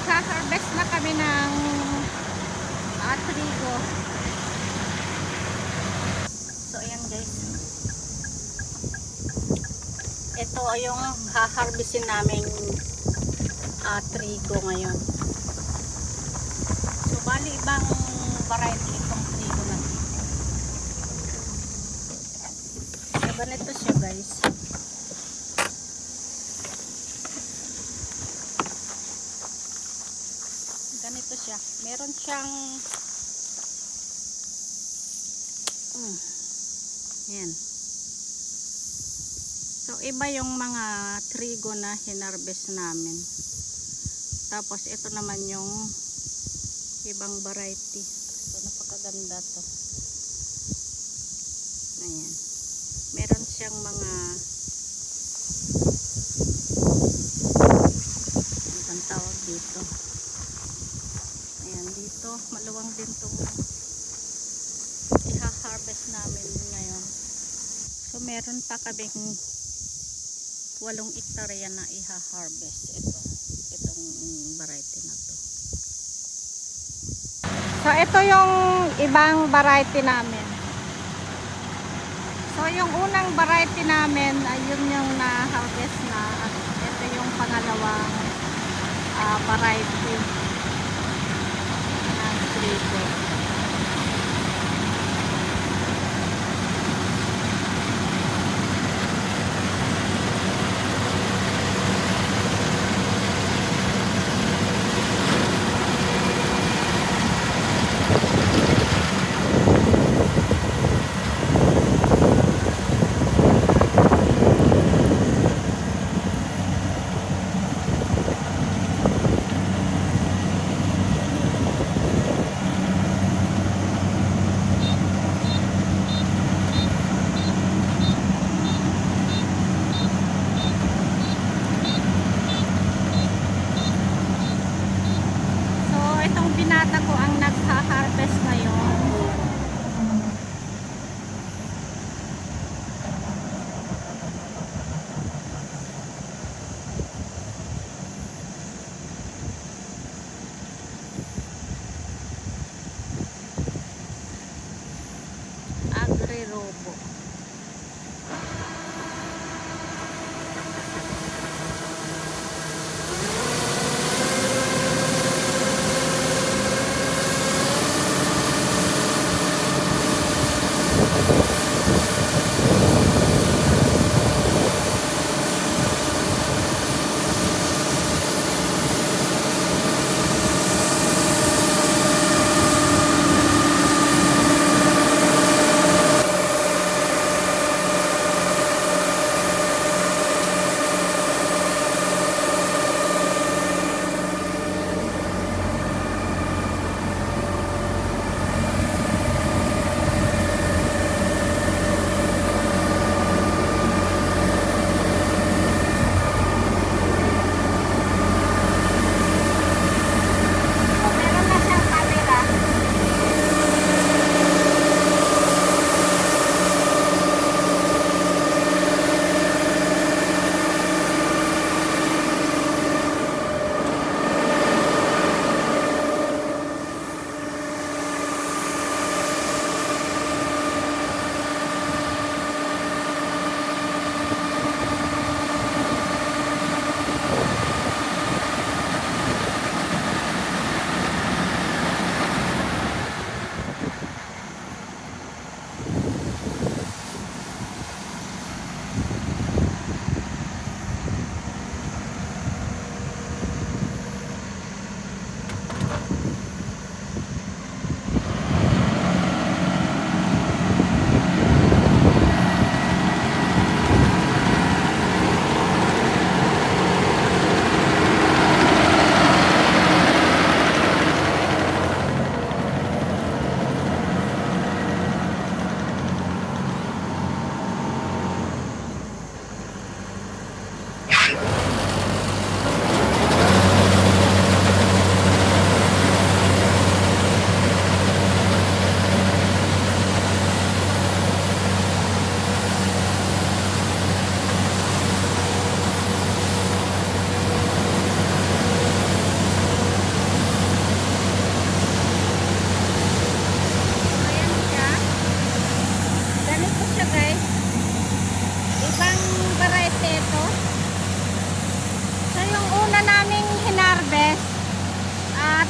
Magha-harvest na kami ng trigo. So ayan guys, ito yung ha-harvestin naming trigo ngayon. So bali ibang variety itong trigo na to. So ganito siya guys. Ganito siya. Meron siyang yan. So iba yung mga trigo na hinarvest namin. Tapos ito naman yung ibang variety. So napakaganda to. Ayan. Meron siyang mga ang tawag dito. Ayan, dito maluwang din itong iha-harvest namin ngayon. So meron pa kaming 8 hektarya na iha-harvest itong variety na to. So ito yung ibang variety namin. So yung unang variety namin ay yun yung na-harvest na, at ito yung pangalawang variety ng trigo.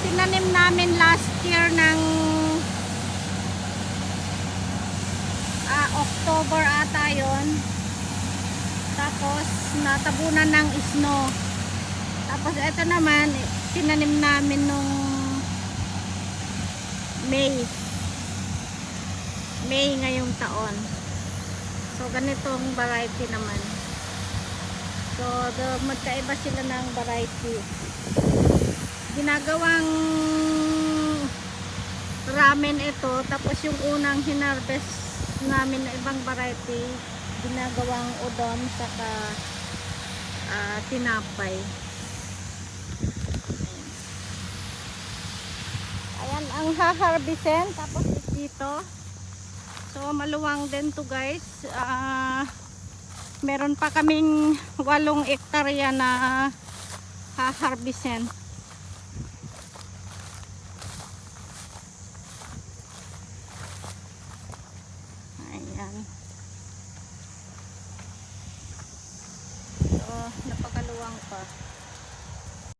tinanim namin last year ng October ata yon. Tapos natabunan ng snow. Tapos ito naman tinanim namin nung May ngayong taon. So ganitong variety naman. So magkaiba sila ng variety. Ginagawang ramen ito, tapos yung unang hinarvest namin na ibang variety ginagawang udon saka tinapay. Ayan ang haharvestin, tapos dito. So maluwang din to guys. Meron pa kaming 8 hektarya na haharvestin. Ayan.